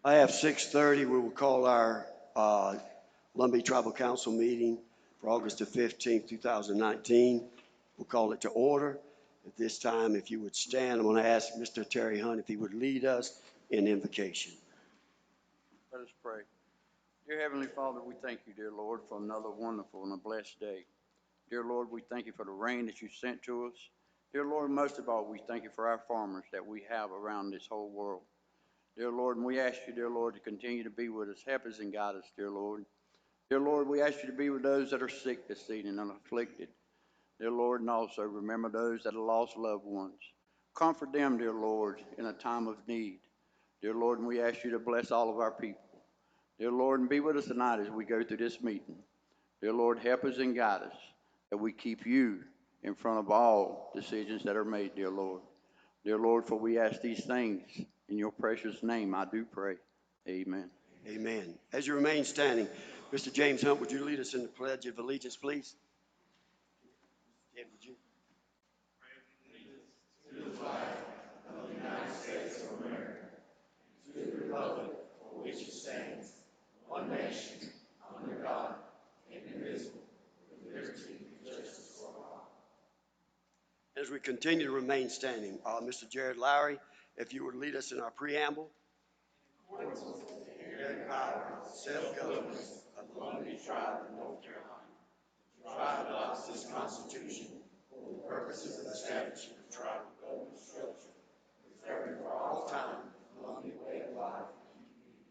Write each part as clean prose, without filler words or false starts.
I have 6:30. We will call our Lumbee Tribal Council meeting for August the 15th, 2019. We'll call it to order. At this time, if you would stand, I'm going to ask Mr. Terry Hunt if he would lead us in invocation. Let us pray. Dear Heavenly Father, we thank you, dear Lord, for another wonderful and a blessed day. Dear Lord, we thank you for the rain that you sent to us. Dear Lord, most of all, we thank you for our farmers that we have around this whole world. Dear Lord, and we ask you, dear Lord, to continue to be with us, help us and guide us, dear Lord. Dear Lord, we ask you to be with those that are sick this evening and afflicted. Dear Lord, and also remember those that have lost loved ones. Comfort them, dear Lord, in a time of need. Dear Lord, and we ask you to bless all of our people. Dear Lord, and be with us tonight as we go through this meeting. Dear Lord, help us and guide us, that we keep you in front of all decisions that are made, dear Lord. Dear Lord, for we ask these things in your precious name, I do pray. Amen. Amen. As you remain standing, Mr. James Hunt, would you lead us in the Pledge of Allegiance, please? Jim, would you? To the flag of the United States of America, to the republic for which it stands, one nation, under God, indivisible, with liberty and justice for all. As we continue to remain standing, Mr. Jared Lowry, if you would lead us in our preamble. In accordance with the inherent power and self-government of the Lumbee tribe of North Carolina, the tribe adopts this Constitution for the purposes of establishing a tribal government structure, preserving for all time the Lumbee way of life and community,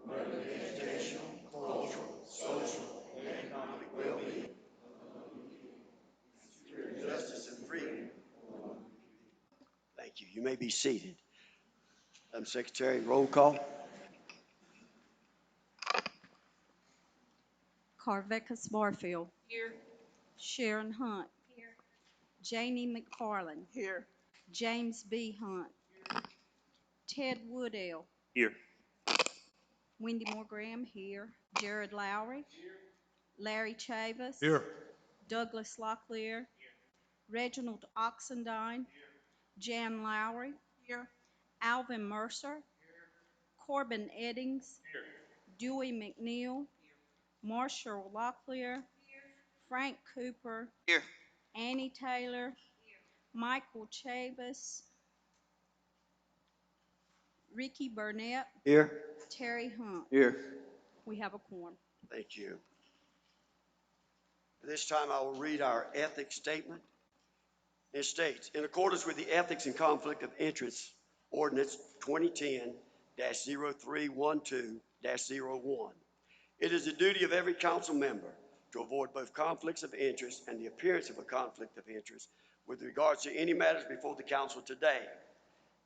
promoting the educational, cultural, social, and economic well-being of the Lumbee people, and securing justice and freedom for the Lumbee people. Thank you. You may be seated. Madam Secretary, roll call. Carvecus Barfield. Here. Sharon Hunt. Here. Janie McFarland. Here. James B. Hunt. Here. Ted Woodell. Here. Wendy Moore Graham here. Jared Lowry. Here. Larry Chavis. Here. Douglas Locklear. Here. Reginald Oxendine. Here. Jan Lowry. Here. Alvin Mercer. Here. Corbin Eddings. Here. Dewey McNeil. Here. Marshall Locklear. Here. Frank Cooper. Here. Annie Taylor. Here. Michael Chavis. Ricky Burnett. Here. Terry Hunt. Here. We have a quorum. Thank you. At this time, I will read our ethics statement. It states, in accordance with the Ethics and Conflict of Interest Ordinance 2010-0312-01, it is the duty of every council member to avoid both conflicts of interest and the appearance of a conflict of interest with regards to any matters before the council today.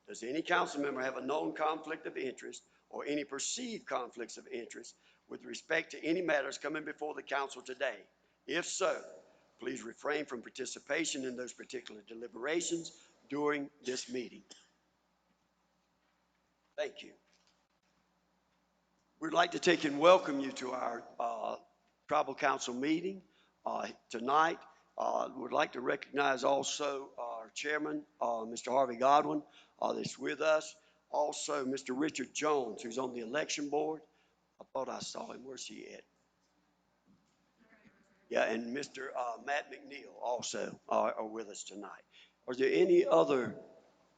Does any council member have a known conflict of interest or any perceived conflicts of interest with respect to any matters coming before the council today? If so, please refrain from participation in those particular deliberations during this meeting. Thank you. We'd like to take and welcome you to our Tribal Council meeting tonight. Would like to recognize also our chairman, Mr. Harvey Godwin, that's with us. Also, Mr. Richard Jones, who's on the election board. I thought I saw him. Where's he at? Yeah, and Mr. Matt McNeil also are with us tonight. Are there any other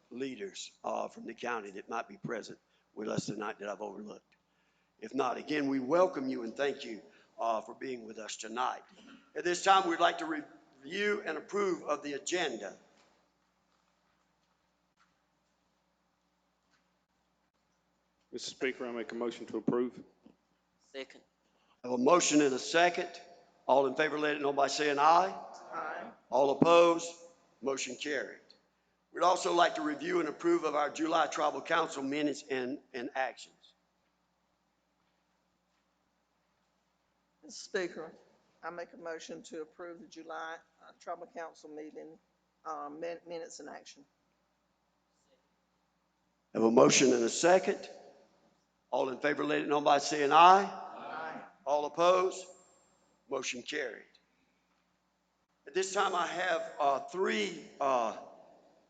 leaders from the county that might be present with us tonight that I've overlooked? If not, again, we welcome you and thank you for being with us tonight. At this time, we'd like to review and approve of the agenda. Mr. Speaker, I make a motion to approve. Second. I have a motion and a second. All in favor, let it know by saying aye. Aye. All opposed, motion carried. We'd also like to review and approve of our July Tribal Council minutes and actions. Mr. Speaker, I make a motion to approve the July Tribal Council meeting minutes and action. I have a motion and a second. All in favor, let it know by saying aye. Aye. All opposed, motion carried. At this time, I have three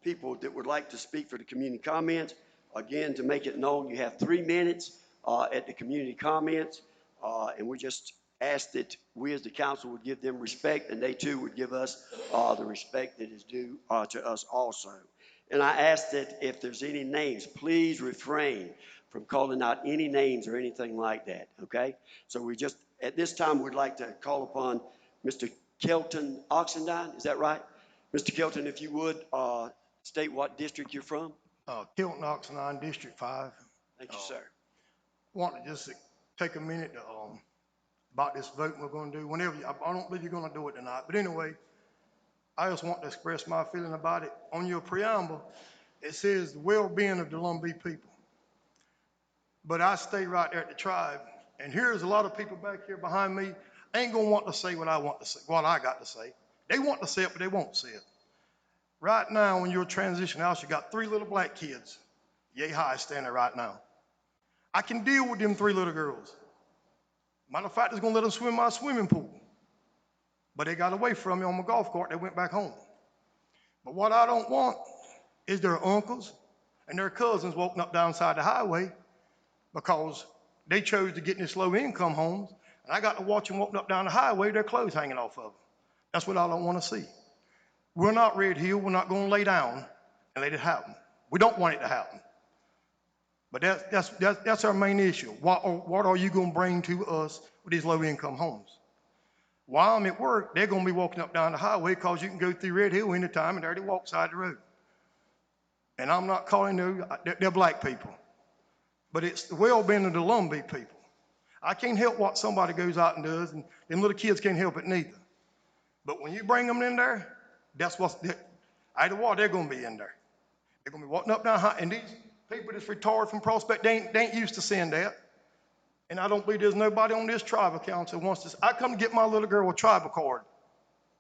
people that would like to speak for the community comments. Again, to make it known, you have 3 minutes. at the community comments. And we just ask that we as the council would give them respect, and they too would give us the respect that is due to us also. And I ask that if there's any names, please refrain from calling out any names or anything like that, okay? So we just, at this time, we'd like to call upon Mr. Kelton Oxendine, is that right? Mr. Kelton, if you would, state what district you're from. Tilton Oxnine, District 5. Thank you, sir. Want to just take a minute to, about this vote we're going to do. Whenever, I don't believe you're going to do it tonight, but anyway, I just want to express my feeling about it. On your preamble, it says the well-being of the Lumbee people. But I stay right there at the tribe, and here's a lot of people back here behind me. Ain't going to want to say what I want to say, what I got to say. They want to say it, but they won't say it. Right now, when you're transition house, you got 3 little black kids, yay high, standing there right now. I can deal with them 3 little girls. Matter of fact, it's gonna let them swim in my swimming pool. But they got away from me on my golf cart, they went back home. But what I don't want is their uncles and their cousins walking up downside the highway because they chose to get in this low income homes, and I got to watch them walking up down the highway, their clothes hanging off of them. That's what I don't want to see. We're not Red Hill, we're not gonna lay down and let it happen. We don't want it to happen. But that's our main issue. What are you gonna bring to us with these low income homes? While I'm at work, they're gonna be walking up down the highway because you can go through Red Hill anytime and there they walk side the road. And I'm not calling them, they're black people. But it's the well-being of the Lumbee people. I can't help what somebody goes out and does, and them little kids can't help it neither. But when you bring them in there, that's what's, either what, they're gonna be in there. They're gonna be walking up down high, and these people that's retired from Prospect, they ain't used to seeing that. And I don't believe there's nobody on this tribal council who wants this. I come to get my little girl a tribal card.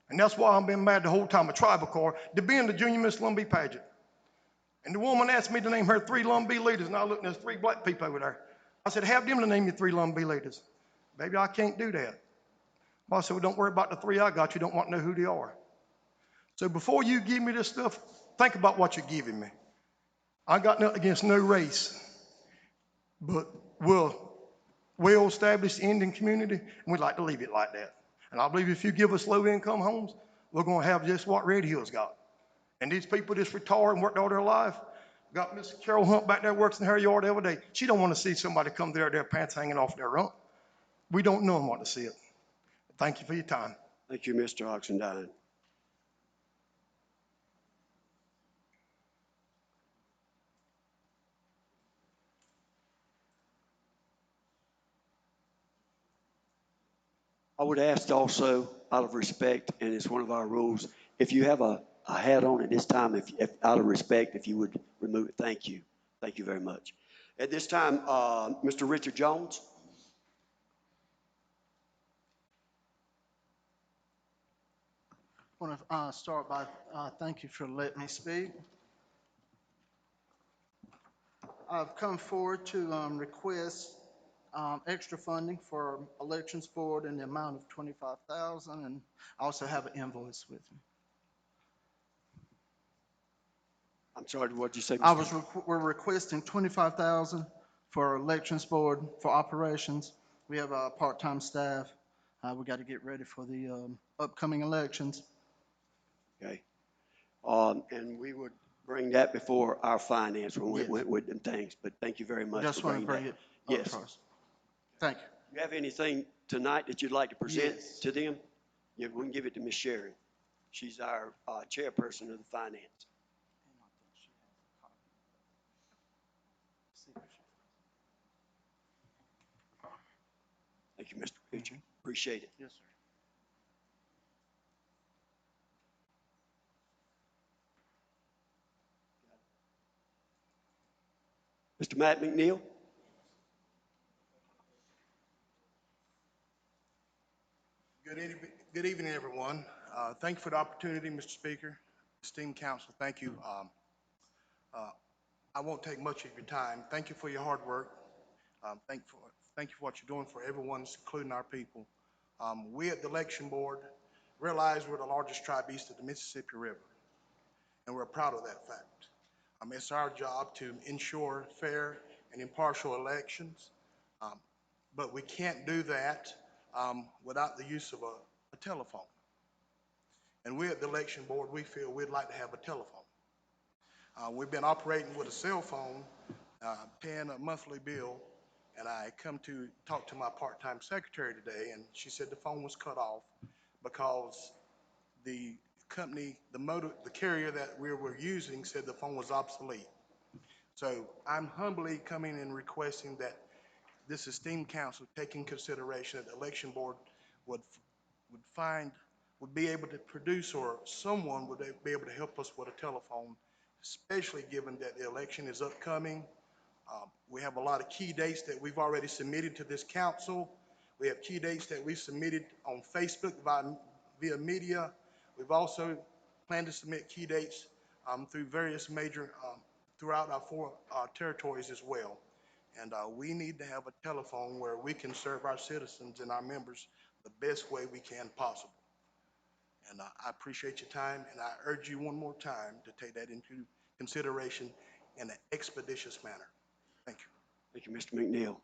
And that's why I've been mad the whole time, a tribal card, to be in the Junior Miss Lumbee pageant. And the woman asked me to name her 3 Lumbee leaders, and I looked and there's 3 black people over there. I said, have them to name you 3 Lumbee leaders. Baby, I can't do that. I said, well, don't worry about the 3 I got. You don't want to know who they are. So before you give me this stuff, think about what you're giving me. I got nothing against no race, but we're well-established Indian community, and we'd like to leave it like that. And I believe if you give us low-income homes, we're going to have just what Red Hill's got. And these people that's retired and worked all their life, got Miss Carol Hunt back there works in her yard every day. She don't want to see somebody come there, their pants hanging off their rump. We don't know them want to see it. Thank you for your time. Thank you, Mr. Oxendine. I would ask also, out of respect, and it's one of our rules, if you have a hat on at this time, if out of respect, if you would remove it, thank you. Thank you very much. At this time, Mr. Richard Jones. I want to start by thank you for letting me speak. I've come forward to request extra funding for elections board in the amount of $25,000, and I also have an invoice with me. I'm sorry, what did you say, Mr.? We're requesting $25,000 for elections board for operations. We have a part-time staff. We got to get ready for the upcoming elections. Okay. And we would bring that before our finance when we Yes. went with them things, but thank you very much Just for want to bringing bring that. it up Yes. first. Thank you. You have anything tonight that you'd like to present Yes. to them? Yeah, we can give it to Ms. Sherry. She's our chairperson of the finance. Thank you, Mr. Richard. Appreciate it. Yes, sir. Mr. Matt McNeil? Good evening, everyone. Thank you for the opportunity, Mr. Speaker. Esteemed council, thank you. I won't take much of your time. Thank you for your hard work. Thank you for what you're doing for everyone, including our people. We at the election board realize we're the largest tribe east of the Mississippi River, and we're proud of that fact. It's our job to ensure fair and impartial elections. But we can't do that without the use of a telephone. And we at the election board, we feel we'd like to have a telephone. We've been operating with a cell phone, paying a monthly bill, and I come to talk to my part-time secretary today, and she said the phone was cut off because the company, the carrier that we were using said the phone was obsolete. So I'm humbly coming and requesting that this esteemed council take in consideration that the election board would be able to produce, or someone would be able to help us with a telephone, especially given that the election is upcoming. We have a lot of key dates that we've already submitted to this council. We have key dates that we've submitted on Facebook via media. We've also planned to submit key dates through various major, throughout our 4 territories as well. And we need to have a telephone where we can serve our citizens and our members the best way we can possible. And I appreciate your time, and I urge you one more time to take that into consideration in an expeditious manner. Thank you. Thank you, Mr. McNeil.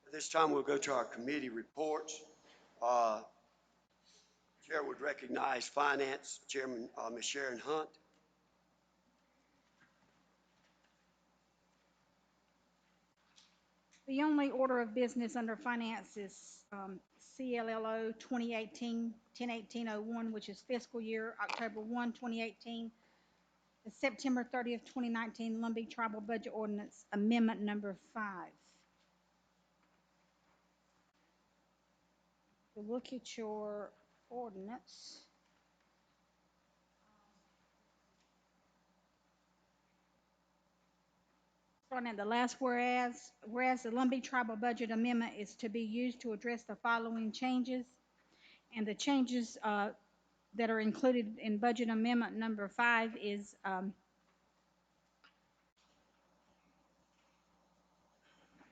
At this time, we'll go to our committee reports. Chair would recognize Finance Chairman, Ms. Sharon Hunt. The only order of business under finance is CLLO 2018-1018-01, which is fiscal year October 1, 2018 to September 30th, 2019, Lumbee Tribal Budget Ordinance Amendment Number 5. If you look at your ordinance, starting at the last whereas the Lumbee Tribal Budget Amendment is to be used to address the following changes, and the changes that are included in Budget Amendment Number 5 is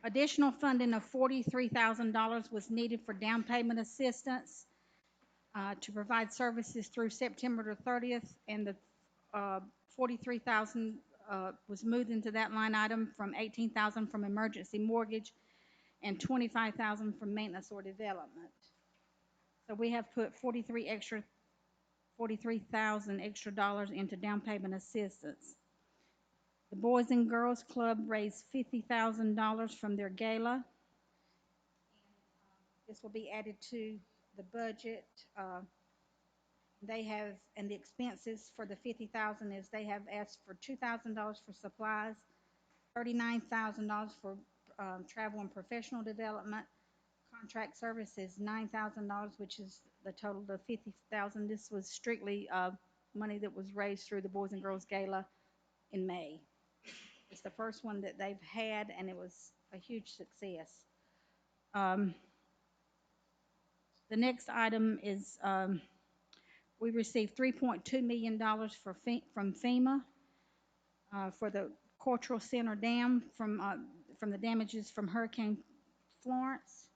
additional funding of $43,000 was needed for down payment assistance to provide services through September the 30th, and the $43,000 was moved into that line item from $18,000 from emergency mortgage and $25,000 from maintenance or development. So we have put $43,000 extra dollars into down payment assistance. The Boys and Girls Club raised $50,000 from their gala. This will be added to the budget. They have, and the expenses for the $50,000 is they have asked for $2,000 for supplies, $39,000 for travel and professional development. Contract services, $9,000, which is the total of $50,000. This was strictly money that was raised through the Boys and Girls Gala in May. It's the first one that they've had, and it was a huge success. The next item is we received $3.2 million from FEMA for the Cultural Center Dam from the damages from Hurricane Florence.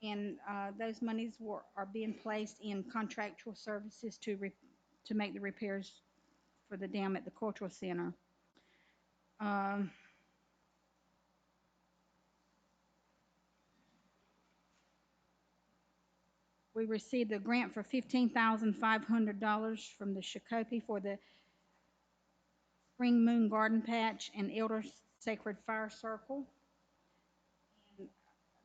And those monies are being placed in contractual services to make the repairs for the dam at the Cultural Center. We received a grant for $15,500 from the Shakopee for the Spring Moon Garden Patch and Elder Sacred Fire Circle. And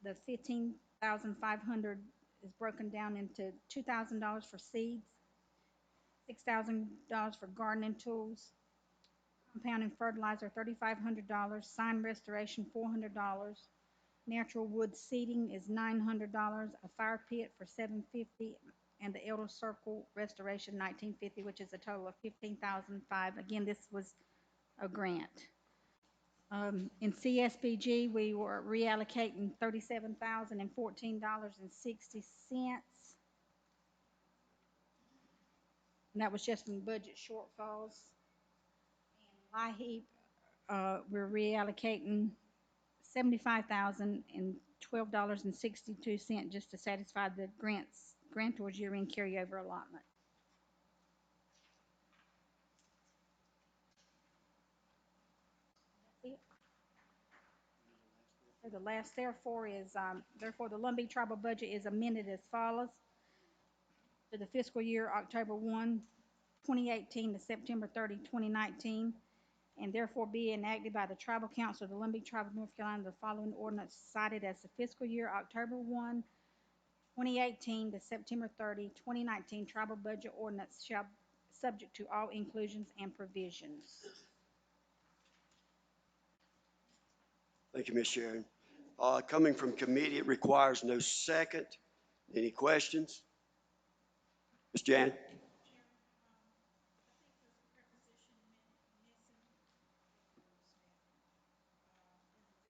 the $15,500 is broken down into $2,000 for seeds, $6,000 for gardening tools, compound and fertilizer $3,500, sign restoration $400, natural wood seating is $900, a fire pit for $750, and the Elder Circle restoration $1,950, which is a total of $15,500. Again, this was a grant. In CSBG, we were reallocating $37,014.60. And that was just in budget shortfalls. And LIHEAP, we're reallocating $75,012.62 just to satisfy the grantor's year-end carryover allotment. That's it. The last therefore is, therefore the Lumbee tribal budget is amended as follows. For the fiscal year October 1, 2018 to September 30, 2019, and therefore be enacted by the Tribal Council of the Lumbee Tribe of North Carolina, the following ordinance cited as the fiscal year October 1, 2018 to September 30, 2019 tribal budget ordinance shall subject to all inclusions and provisions. Thank you, Ms. Sharon. Coming from committee, it requires no second. Any questions? Ms. Jan?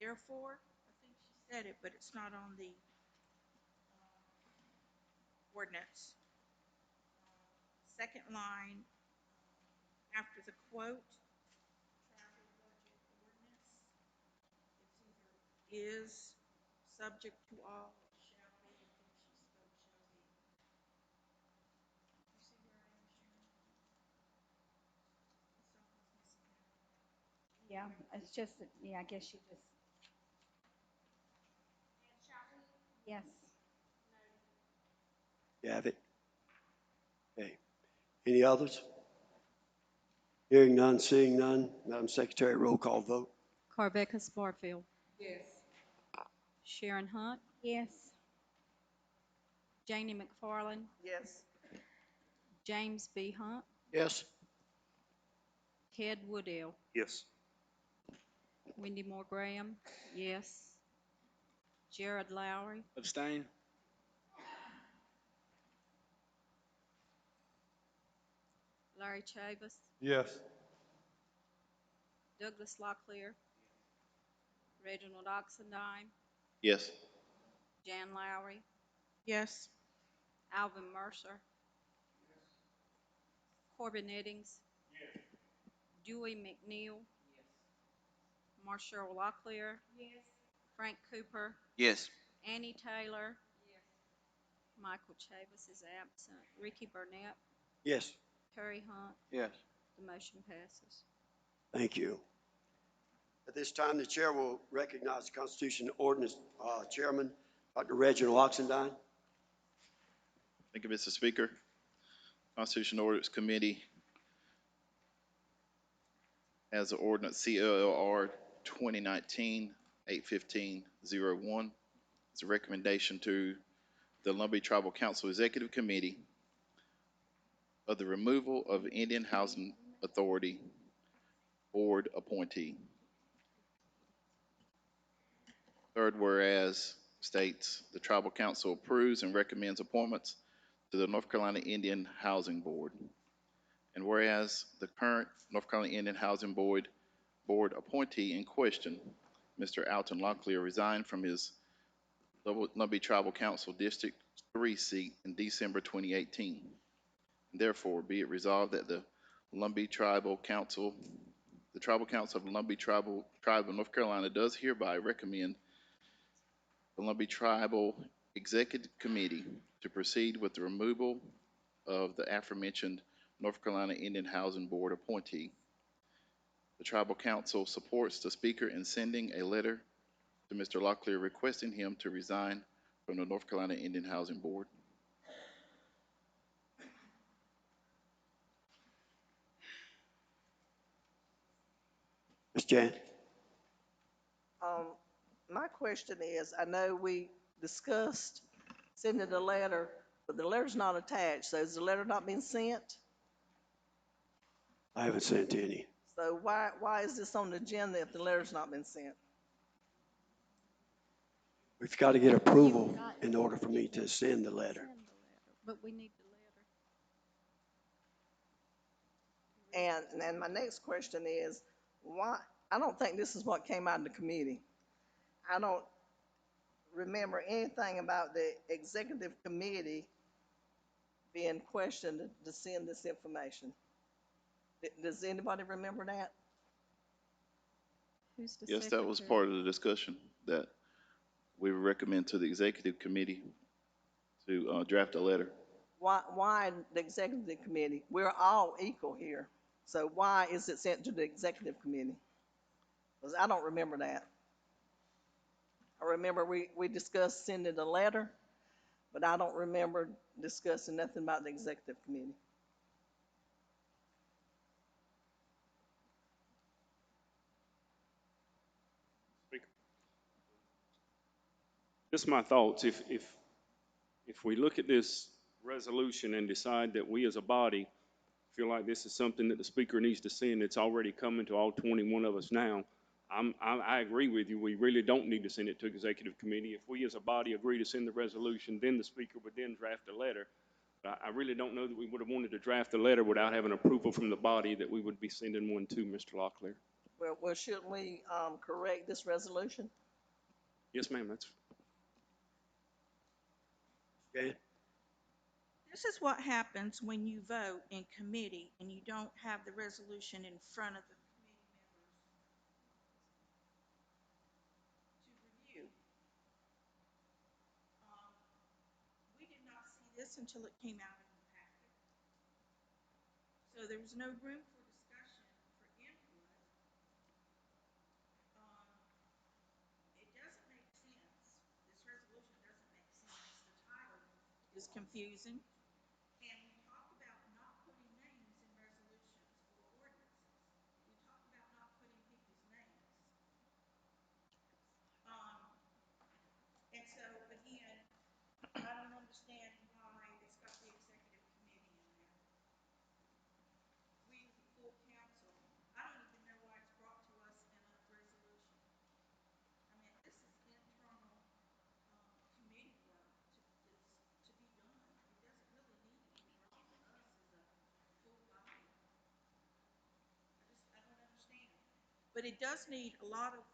Therefore, I think she said it, but it's not on the ordinance. Second line, after the quote, travel budget ordinance, it's either is subject to all, or shall be. I think she spelled shall be. You see where I am, Sharon? Something's missing there. Yeah, it's just, that- yeah, I guess you just, yes. You have it? Okay. Any others? Hearing none, seeing none. Madam Secretary, roll call vote. Carbecca Barfield. Yes. Sharon Hunt. Yes. Janie McFarland. Yes. James B. Hunt. Yes. Ted Woodell. Yes. Wendy Moore Graham. Yes. Jared Lowry. Abstain? Larry Chavis. Yes. Douglas Locklear. Reginald Oxendine. Yes. Jan Lowry. Yes. Alvin Mercer. Corbin Eddings. Dewey McNeil. Marshall Locklear. Frank Cooper. Yes. Annie Taylor. Michael Chavis is absent. Ricky Burnett. Yes. Terry Hunt. Yes. The motion passes. Thank you. At this time, the chair will recognize the Constitution Ordinance Chairman, Dr. Reginald Oxendine. Thank you, Mr. Speaker. Constitution Ordinance Committee has the ordinance CLLR 2019-815-01. It's a recommendation to the Lumbee Tribal Council Executive Committee of the removal of Indian Housing Authority Board appointee. Third, whereas states the Tribal Council approves and recommends appointments to the North Carolina Indian Housing Board. And whereas the current North Carolina Indian Housing Board appointee in question, Mr. Alton Locklear, resigned from his Lumbee Tribal Council District 3 seat in December 2018. Therefore, be it resolved that the Tribal Council of the Lumbee Tribe of North Carolina does hereby recommend the Lumbee Tribal Executive Committee to proceed with the removal of the aforementioned North Carolina Indian Housing Board appointee. The Tribal Council supports the Speaker in sending a letter to Mr. Locklear requesting him to resign from the North Carolina Indian Housing Board. Ms. Jan? My question is, I know we discussed sending a letter, but the letter's not attached, so has the letter not been sent? I haven't sent any. So why is this on the agenda if the letter's not been sent? We've got to get approval in order for me to send the letter. Send the letter, but we need the letter. And my next question is, why, I don't think this is what came out of the committee. I don't remember anything about the executive committee being questioned to send this information. Does anybody remember that? Who's the Yes, that was secretary? part of the discussion that we recommend to the Executive Committee to draft a letter. Why the executive committee? We're all equal here. So why is it sent to the executive committee? Because I don't remember that. I remember we discussed sending a letter, but I don't remember discussing nothing about the executive committee. Just my thoughts. If we look at this resolution and decide that we as a body feel like this is something that the speaker needs to send, it's already coming to all 21 of us now. I agree with you. We really don't need to send it to executive committee. If we as a body agree to send the resolution, then the speaker would then draft a letter. But I really don't know that we would have wanted to draft a letter without having approval from the body that we would be sending one to, Mr. Locklear. Well, shouldn't we, correct this resolution? Yes, ma'am, that's, Okay? This is what happens when you vote in committee and you don't have the resolution in front of the committee members to review. Um, we did not see this until it came out in the packet. So there was no room for discussion, for input. Um, it doesn't make sense. This resolution doesn't make sense. The title is confusing. And we talk about not putting names in resolutions or ordinances. We talk about not putting people's names. Um, and so again, I don't understand why it's got the executive committee in there. We as a full council, I don't even know why it's brought to us in a resolution. I mean, this is internal, committee work to be done. It doesn't really need to be brought to us as a full body. I don't understand. But it does need a lot of,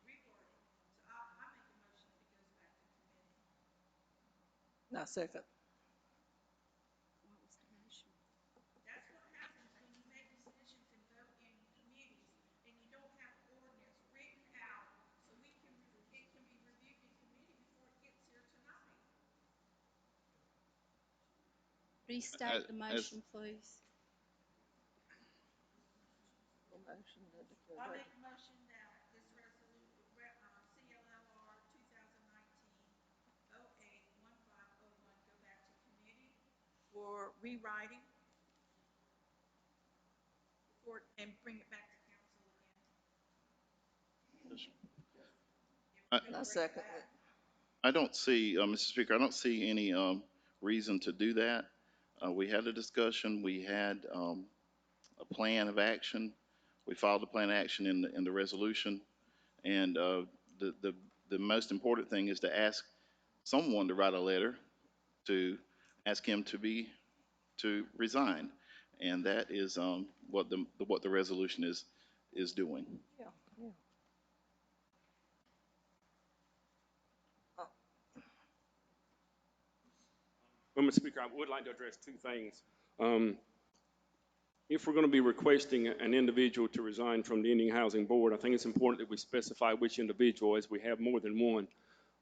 rewording. So I make a motion that it goes back to committee. Now, second. What was the motion? That's what happens when you make decisions and vote in committees and you don't have an ordinance written out so it can be reviewed in committee before it gets here tonight. Restate the As, motion, please. I make a motion that this resolution, CLLR 2019-08-1501 go back to committee for rewriting and bring it back to council again. Now, second. I don't see, Mr. Speaker, I don't see any reason to do that. We had a discussion, we had a plan of action. We filed a plan of action in the resolution. And the most important thing is to ask someone to write a letter to ask him to resign. And that is what the resolution is doing. Yeah, yeah. Oh, well, Mr. Speaker, I would like to address two things. If we're going to be requesting an individual to resign from the Indian Housing Board, I think it's important that we specify which individual, as we have more than one.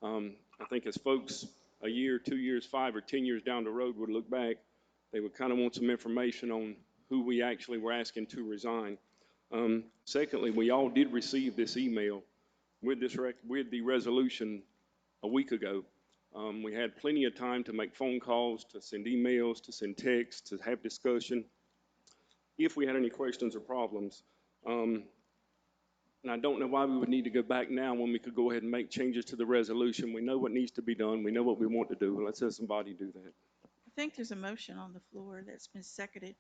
I think as folks a year, 2 years, 5 or 10 years down the road would look back, they would kind of want some information on who we actually were asking to resign. Secondly, we all did receive this email with with the resolution a week ago. We had plenty of time to make phone calls, to send emails, to send texts, to have discussion if we had any questions or problems. And I don't know why we would need to go back now when we could go ahead and make changes to the resolution. We know what needs to be done. We know what we want to do. Let's have somebody do that. I think there's a motion on the floor that's been seconded.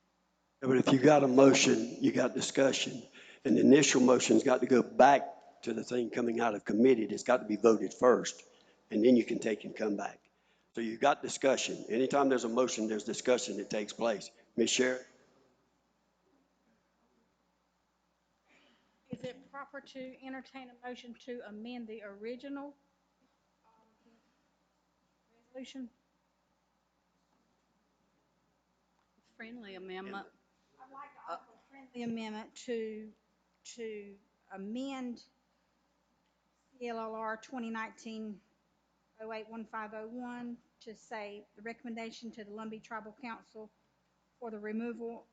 But if you got a motion, you got discussion, and the initial motion's got to go back to the thing coming out of committee. It's got to be voted first, and then you can take and come back. So you got discussion. Anytime there's a motion, there's discussion that takes place. Ms. Sherritt? Is it proper to entertain a motion to amend the original resolution? Friendly amendment. I'd like to offer a friendly amendment to amend CLLR 2019-08-1501 to say the recommendation to the Lumbee Tribal Council for the removal of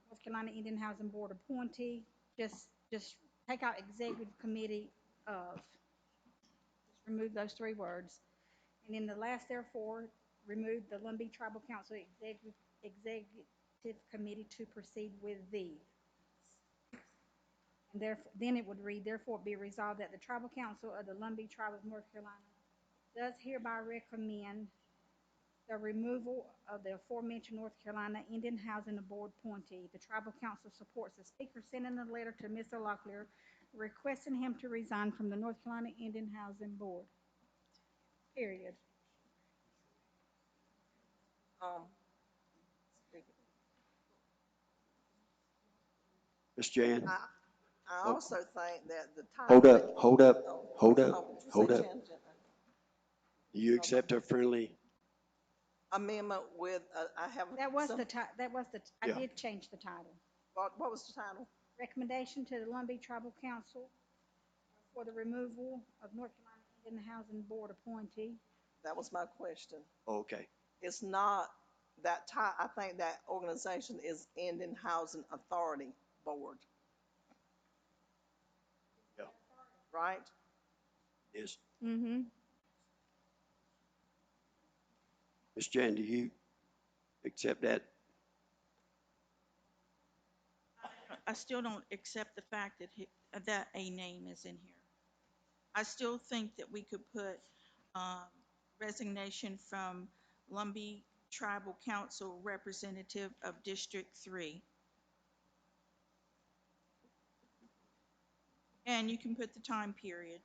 North Carolina Indian Housing Board appointee, just take out executive committee of. remove those three words. And in the last therefore, remove the Lumbee Tribal Council Executive Committee to proceed with thee. And therefore, then it would read, therefore be resolved that the Tribal Council of the Lumbee Tribe of North Carolina does hereby recommend the removal of the aforementioned North Carolina Indian Housing Board appointee. The Tribal Council supports the Speaker sending a letter to Mr. Locklear requesting him to resign from the North Carolina Indian Housing Board. Period. Um, Ms. Jan, I also think that the title. hold up, hold up, Oh, hold oh, up, did you hold say up. change it? Do you accept a friendly? Amendment with, I have. I Yeah. did change the title. What was the title? Recommendation to the Lumbee Tribal Council for the removal of North Carolina Indian Housing Board appointee. That was my question. Okay, It's not that I think that organization is Indian Housing Authority Board, yeah, right? yes. Mm-hmm. Ms. Jan, do you accept that? I still don't accept the fact that that a name is in here. I still think that we could put um, resignation from Lumbee Tribal Council Representative of District 3. And you can put the time period.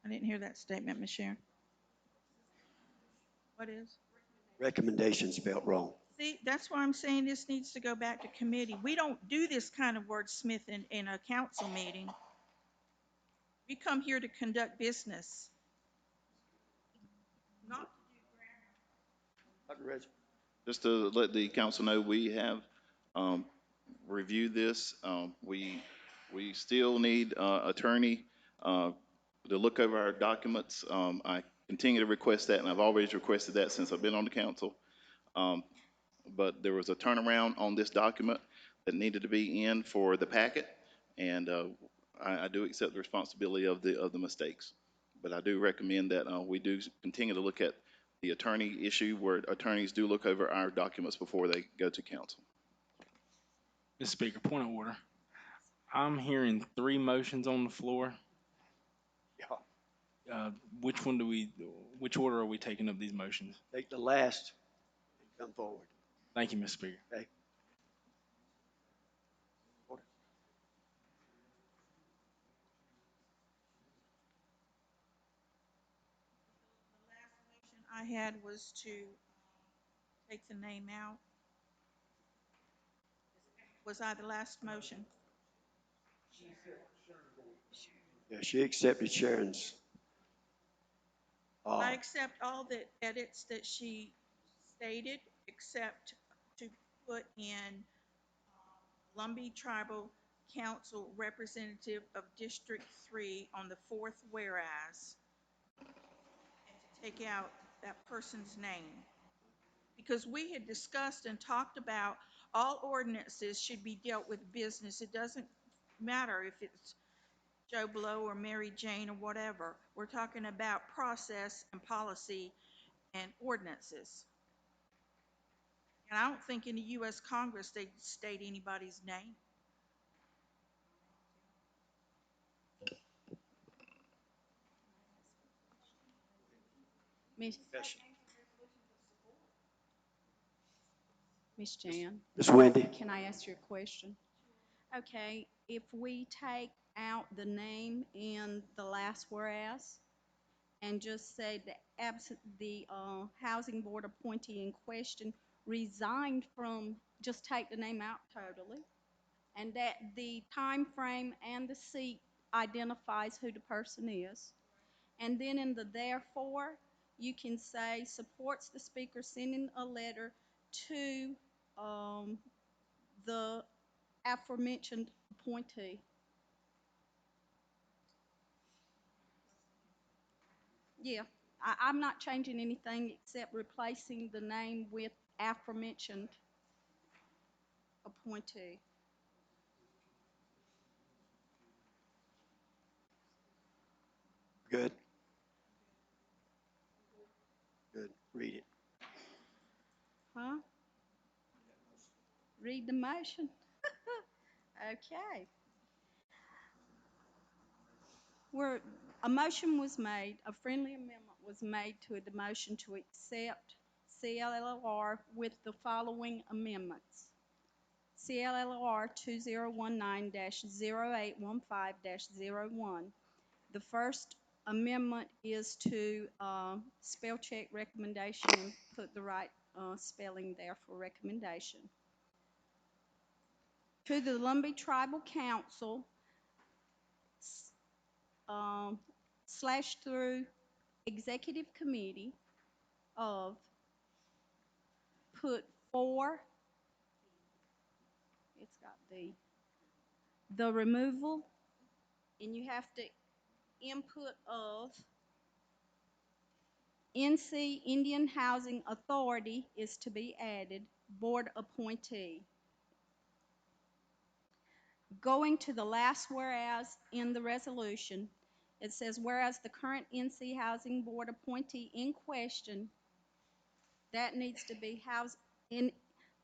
I didn't hear that statement, Ms. Sharon. What is? Recommendation spelled wrong. See, that's why I'm saying this needs to go back to committee. We don't do this kind of wordsmith in a council meeting. We come here to conduct business, not to do grammar. Dr. Reggie? Just to let the council know, we have reviewed this. We still need attorney to look over our documents. I continue to request that, and I've always requested that since I've been on the council. Um, But there was a turnaround on this document that needed to be in for the packet, and I do accept the responsibility of the mistakes. But I do recommend that we do continue to look at the attorney issue, where attorneys do look over our documents before they go to council. Mr. Speaker, point of order. I'm hearing three motions on the floor. Yeah. Which order are we taking up these motions? Take the last and come forward. Thank you, Mr. Speaker. Okay. Order. The last motion I had was to take the name out. Was I the last motion? Yeah, she accepted Sharon's. I accept all the edits that she stated, except to put in Lumbee Tribal Council Representative of District 3 on the fourth whereas, and to take out that person's name. Because we had discussed and talked about all ordinances should be dealt with business. It doesn't matter if it's Joe Blow or Mary Jane or whatever. We're talking about process and policy and ordinances. And I don't think in the U.S. Congress they state anybody's name. Miss Jan, Ms. Wendy? can I ask you a question? Okay, if we take out the name in the last whereas and just say the housing board appointee in question resigned from, just take the name out totally, and that the time frame and the seat identifies who the person is. And then in the therefore, you can say supports the speaker sending a letter to the aforementioned appointee. Yeah, I'm not changing anything except replacing the name with aforementioned appointee. Good? Good. Read it. Huh? Read the motion. Okay. A motion was made, a friendly amendment was made to the motion to accept CLLR with the following amendments. CLLR 2019-0815-01. The first amendment is to spell check recommendation and put the right spelling there for recommendation. To the Lumbee Tribal Council, / through Executive Committee of, put for, it's got the removal, and you have to input of NC Indian Housing Authority is to be added, board appointee. Going to the last whereas in the resolution, it says, whereas the current NC Housing Board appointee in question, that needs to be housed in,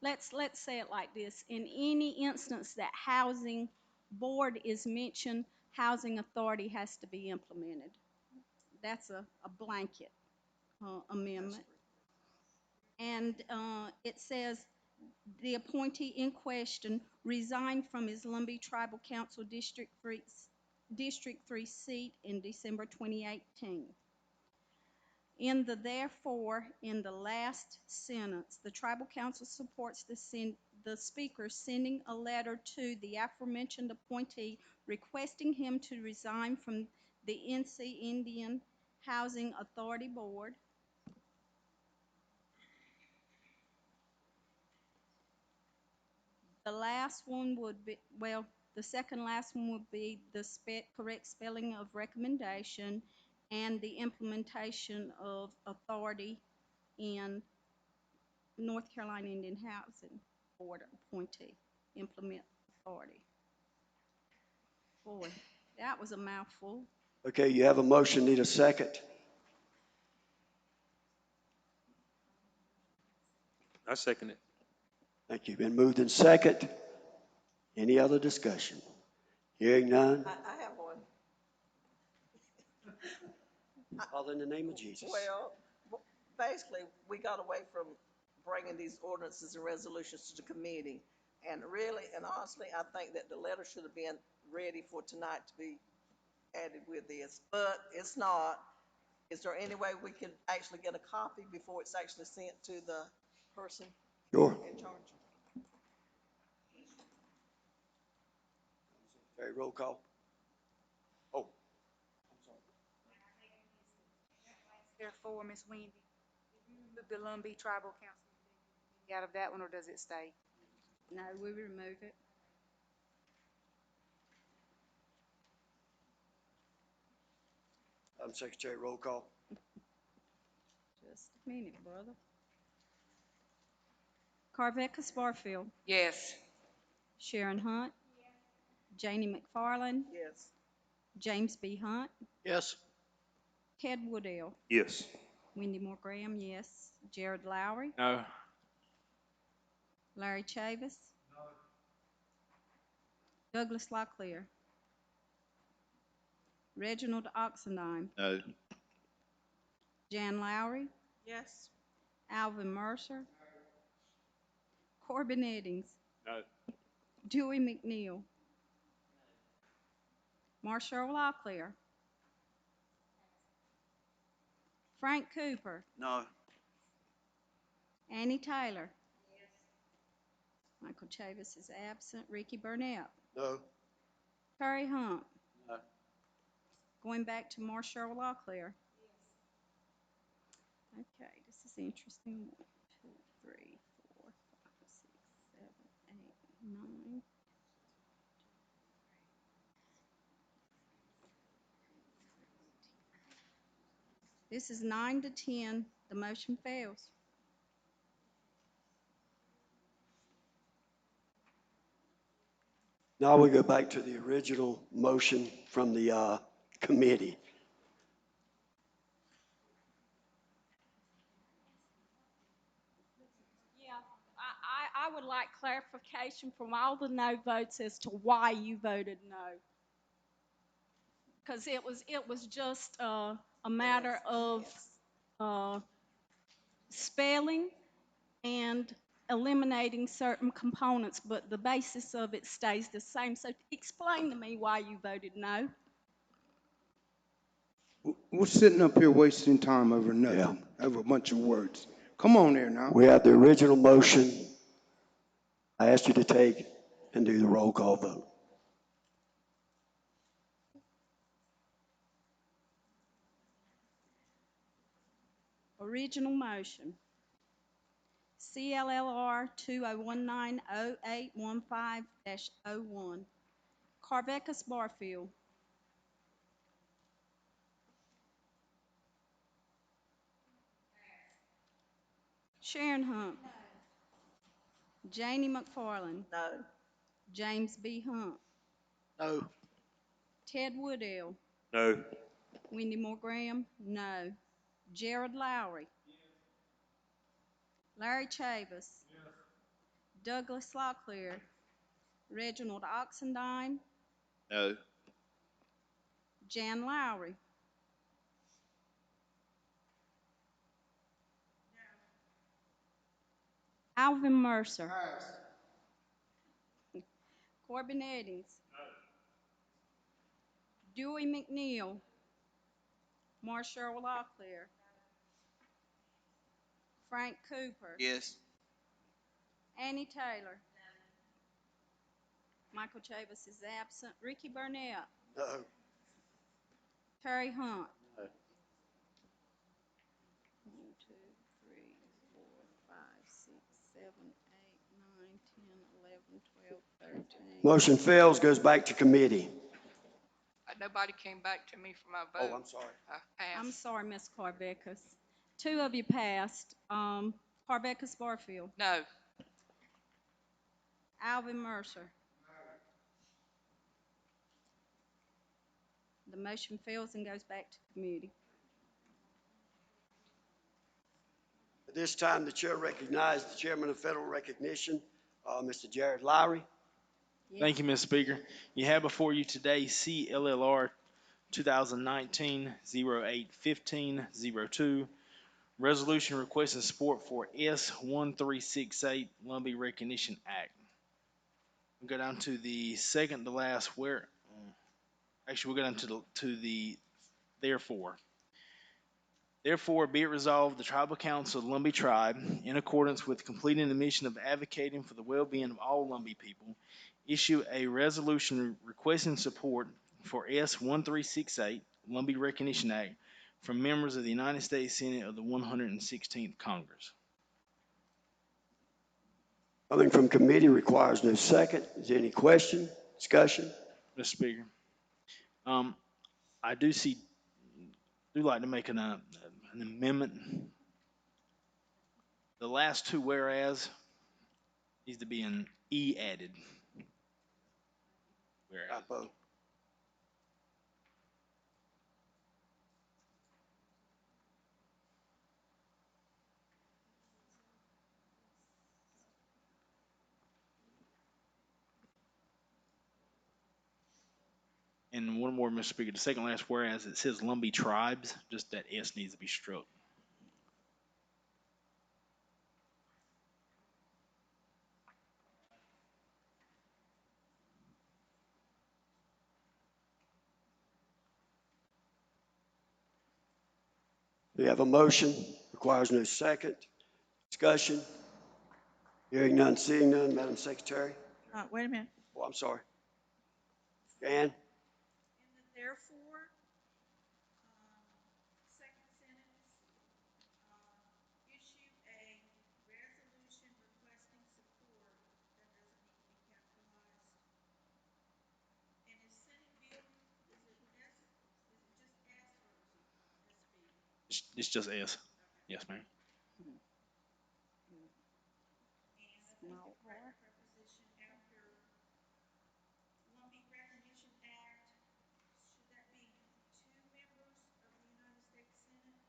let's say it like this, in any instance that housing board is mentioned, housing authority has to be implemented. That's a blanket amendment. And it says the appointee in question resigned from his Lumbee Tribal Council District 3 seat in December 2018. In the therefore, in the last sentence, the Tribal Council supports the Speaker sending a letter to the aforementioned appointee requesting him to resign from the NC Indian Housing Authority Board. The last one would be, well, the second last one would be the correct spelling of recommendation and the implementation of authority in North Carolina Indian Housing Board appointee, implement authority. Boy, that was a mouthful. Okay, you have a motion, need a second? I second it. Thank you. Been moved in second. Any other discussion? Hearing none. I have one. Father, in the name of Jesus. Well, basically, we got away from bringing these ordinances and resolutions to the committee. And really, and honestly, I think that the letter should have been ready for tonight to be added with this, but it's not. Is there any way we could actually get a copy before it's actually sent to the person Sure. in charge? Okay, roll call. Oh, Therefore, Ms. Wendy, remove the Lumbee Tribal Council out of that one, or does it stay? No, we remove it. Secretary, roll call. Just a minute, brother. Carvecca Barfield, Yes. Sharon Hunt, Janie McFarland, Yes. James B. Hunt, Yes. Ted Woodell, Yes. Wendy Moore Graham, yes. Jared Lowry, No. Larry Chavis, Douglas Locklear, Reginald Oxendine, No. Jan Lowry, Yes. Alvin Mercer, Corbin Eddings, No. Dewey McNeil, Marshall Locklear, Frank Cooper, No. Annie Taylor, Michael Chavis is absent, Ricky Burnett, No. Terry Hunt, No. going back to Marshall Locklear. Okay, this is interesting. 1, 2, 3, 4, 5, 6, 7, 8, 9. This is 9 to 10. The motion fails. Now we go back to the original motion from the committee. Yeah, I would like clarification from all the no votes as to why you voted no. Because it was just a matter of spelling and eliminating certain components, but the basis of it stays the same. So explain to me why you voted no. We're sitting up here wasting time over nothing, over a bunch of words. Come on there now. We have the original motion. I asked you to take and do the roll call vote. Original motion. CLLR 20190815-01. Carvecus Barfield. Sharon Hunt. Janie McFarland. No. James B. Hunt. No. Ted Woodell. No. Wendy Moore Graham. No. Jared Lowry. Larry Chavis. Douglas Locklear. Reginald Oxendine. No. Jan Lowry. Alvin Mercer. Corbin Eddings. Dewey McNeil. Marshall Locklear. Frank Cooper. Yes. Annie Taylor. Michael Chavis is absent. Ricky Burnett. No. Terry Hunt. No. 1, 2, 3, 4, 5, 6, 7, 8, 9, 10, 11, 12, 13. Motion fails, goes back to committee. Nobody came back to me for my Oh, vote. I'm sorry. I passed. I'm sorry, Miss Carvecus. 2 of you passed. Carvecus Barfield. No. Alvin Mercer. The motion fails and goes back to committee. At this time, the chair recognizes the chairman of federal recognition, Mr. Jared Lowry. Thank you, Mr. Speaker. You have before you today CLLR 2019-08-15-02, resolution requesting support for S1368 Lumbee Recognition Act. We'll go down to the second to last actually we'll go down to the therefore. Therefore, be it resolved, the Tribal Council of the Lumbee Tribe, in accordance with completing the mission of advocating for the well-being of all Lumbee people, issue a resolution requesting support for S1368, Lumbee Recognition Act, from members of the United States Senate of the 116th Congress. Coming from committee requires no second. Is there any question, discussion? Mr. Speaker, I do like to make an amendment. The last 2 whereas needs to be an E added. Whereas. Typo. And one more, Mr. Speaker, the second last whereas, it says Lumbee Tribes, just that S needs to be struck. We have a motion, requires no second. Discussion? Hearing none, seeing none. Madam Secretary? Wait a minute. Oh, I'm sorry. Jan? In the therefore, second sentence, issue a resolution requesting support, that doesn't need to be capitalized. And is Senate Bill, is it just S or is it SB? It's just S. Yes, ma'am. Small R. Preposition after Lumbee Recognition Act, should that be two members of the United States Senate?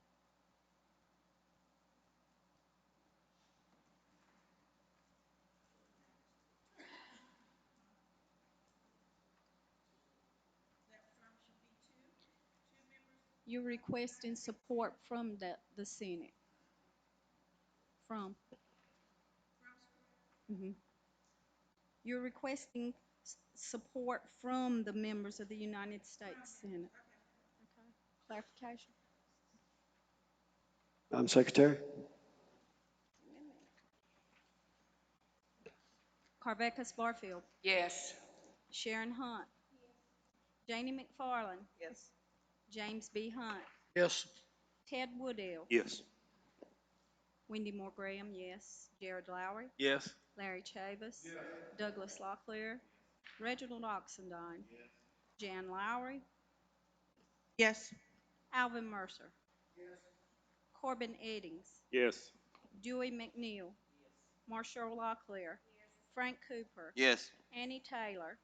That from should be two members You're requesting support from the Senate. From. from correct? Mhm. You're requesting support from the members of the United States Senate. Okay. Clarification? Madam Secretary? Carvecas Barfield. Yes. Sharon Hunt. Janie McFarland. Yes. James B. Hunt. Yes. Ted Woodell. Yes. Wendy Moore Graham, yes. Jared Lowry. Yes. Larry Chavis. Douglas Locklear. Reginald Oxendine. Jan Lowry. Yes. Alvin Mercer. Corbin Eddings. Yes. Dewey McNeil. Marshall Locklear. Frank Cooper. Yes. Annie Taylor.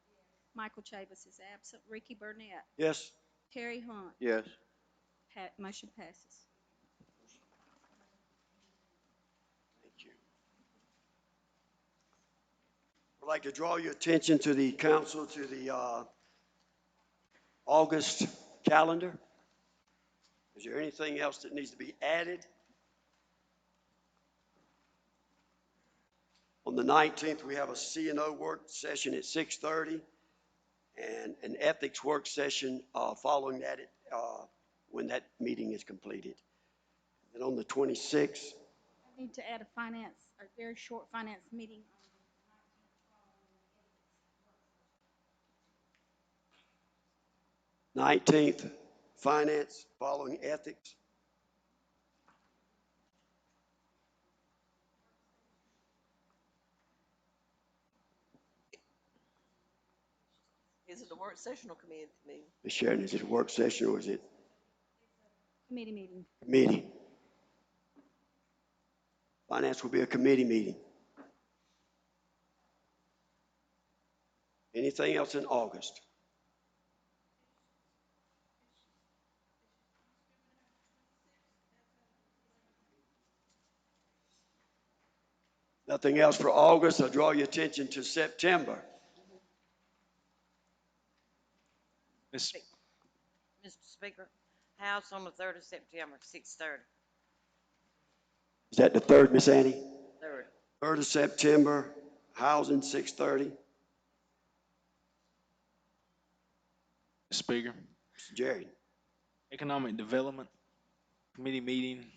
Michael Chavis is absent. Ricky Burnett. Yes. Terry Hunt. Yes. Motion passes. Thank you. I'd like to draw your attention to the council to the August calendar. Is there anything else that needs to be added? On the 19th, we have a C&O work session at 6:30 and an ethics work session following that when that meeting is completed. And on the 26th, I need to add a very short finance meeting. 19th, finance following ethics. Is it a work session or committee meeting? Ms. Sheridan, is it a work session or is it Committee meeting. committee? Finance will be a committee meeting. Anything else in August? Nothing else for August. I'll draw your attention to September. Miss, Mr. Speaker, House on the 3rd of September, 6:30. Is that the 3rd, Miss Annie? 3rd. 3rd of September, housing, 6:30. Speaker, Mr. Jerry. Economic Development Committee meeting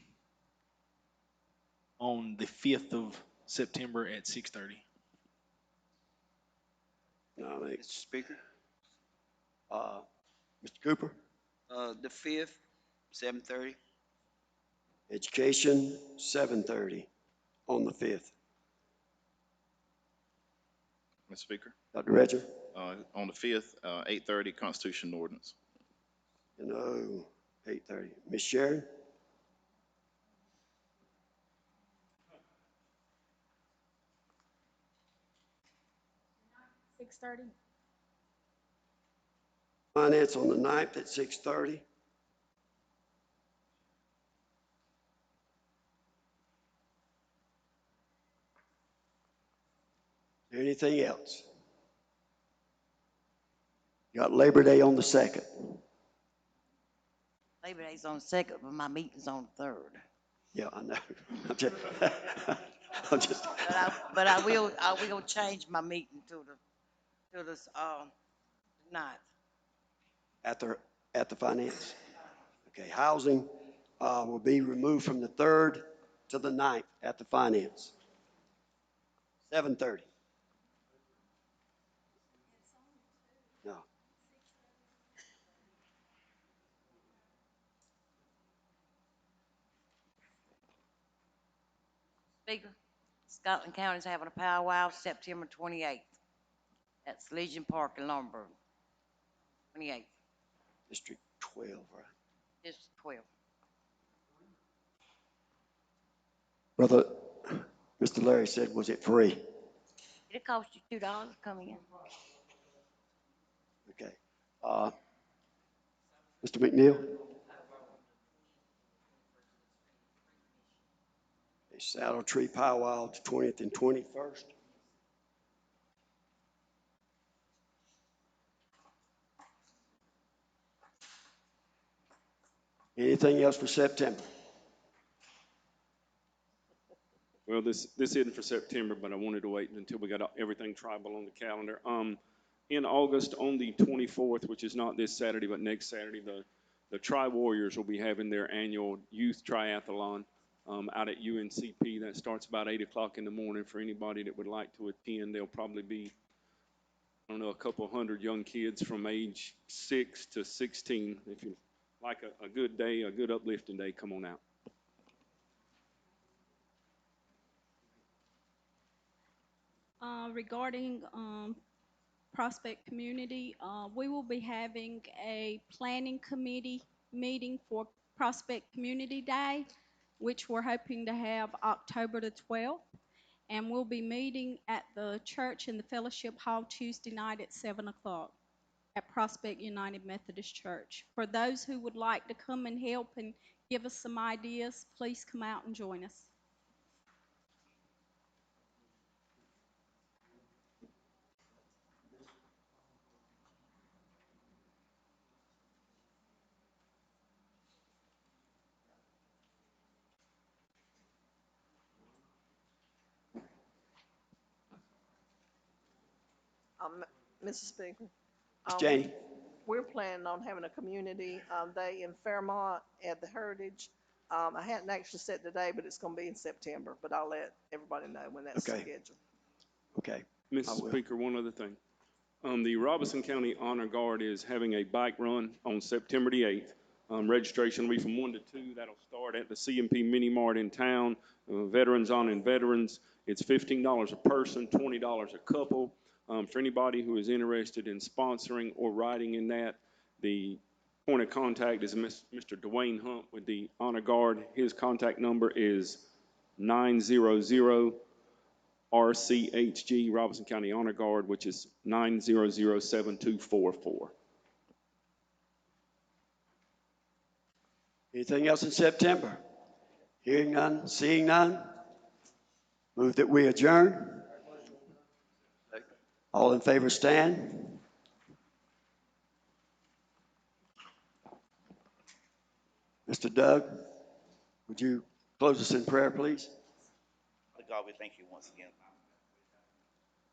on the 5th of September at 6:30. Nominate, Mr. Speaker, Mr. Cooper. the 5th, 7:30. Education, 7:30 on the 5th. Mr. Speaker, Dr. Redger? on the 5th, 8:30 Constitution and Ordinance. 8:30. Ms. Sheridan? $6:30. Finance on the 9th at 6:30. Anything else? You got Labor Day on the 2nd. Labor Day's on the 2nd, but my meeting's on the 3rd. Yeah, I know. I'm just, I'm just. But I will change my meeting to the 9th. At the finance? Okay, housing will be removed from the 3rd to the 9th at the finance. 7:30. No. Speaker, Scotland County's having a powwow September 28th. That's Legion Park in Lombard. 28th, District 12, right? District 12. Brother, Mr. Larry said, was it free? It'll cost you $2 to come in. Okay. Mr. McNeil? A Saddle Tree Powwow, the 20th and 21st. Anything else for September? Well, this isn't for September, but I wanted to wait until we got everything tribal on the calendar. In August, on the 24th, which is not this Saturday, but next Saturday, the Tri-Warriors will be having their annual youth triathlon out at UNCP. That starts about 8 o'clock in the morning. For anybody that would like to attend, there'll probably be, I don't know, a couple hundred young kids from age 6 to 16. If you like a good day, a good uplifting day, come on out. Regarding Prospect Community, we will be having a planning committee meeting for Prospect Community Day, which we're hoping to have October the 12th. And we'll be meeting at the church in the Fellowship Hall Tuesday night at 7 o'clock at Prospect United Methodist Church. For those who would like to come and help and give us some ideas, please come out and join us. Mr. Speaker. Ms. Janie? We're planning on having a community day in Fairmont at the Heritage. I hadn't actually set the day, but it's going to be in September. But I'll let everybody know when that's Okay. scheduled. Okay. Mr. Speaker, one other thing. The Robeson County Honor Guard is having a bike run on September the 8th. Registration will be from 1 to 2. That'll start at the C&P Mini Mart in town. Veterans on and Veterans. It's $15 a person, $20 a couple. For anybody who is interested in sponsoring or riding in that, the point of contact is Mr. Dwayne Hunt with the Honor Guard. His contact number is 900-RCHG, Robeson County Honor Guard, which is 900-7244. Anything else in September? Hearing none, seeing none. Move that we adjourn. All in favor stand. Mr. Doug, would you close us in prayer, please? Father God, we thank you once again.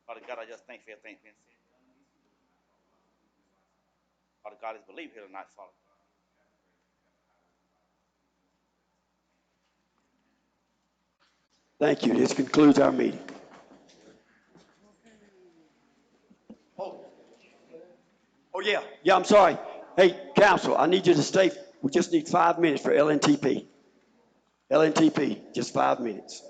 Father God, I just thank you for everything being said. Father God, is believe here tonight, Father. Thank you. This concludes our meeting. Oh yeah, I'm sorry. Hey, council, I need you to stay. We just need 5 minutes for LNTP. LNTP, just 5 minutes.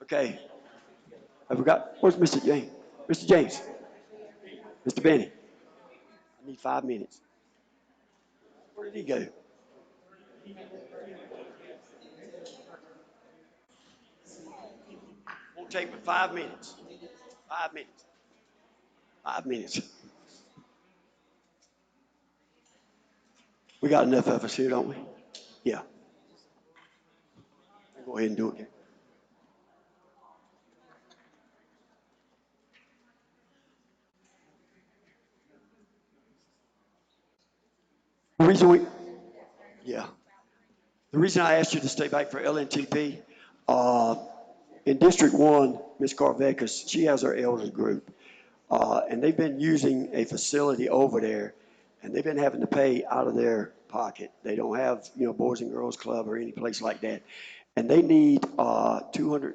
Okay. Have we got, where's Mr. James? Mr. James? Mr. Benny? I need 5 minutes. Where did he go? Won't take but 5 minutes. 5 minutes. 5 minutes. We got enough of us here, don't we? Yeah. Go ahead and do it. The reason I asked you to stay back for LNTP, in District 1, Ms. Carvecas, she has her elders group, and they've been using a facility over there, and they've been having to pay out of their pocket. They don't have, Boys and Girls Club or any place like that. And they need 200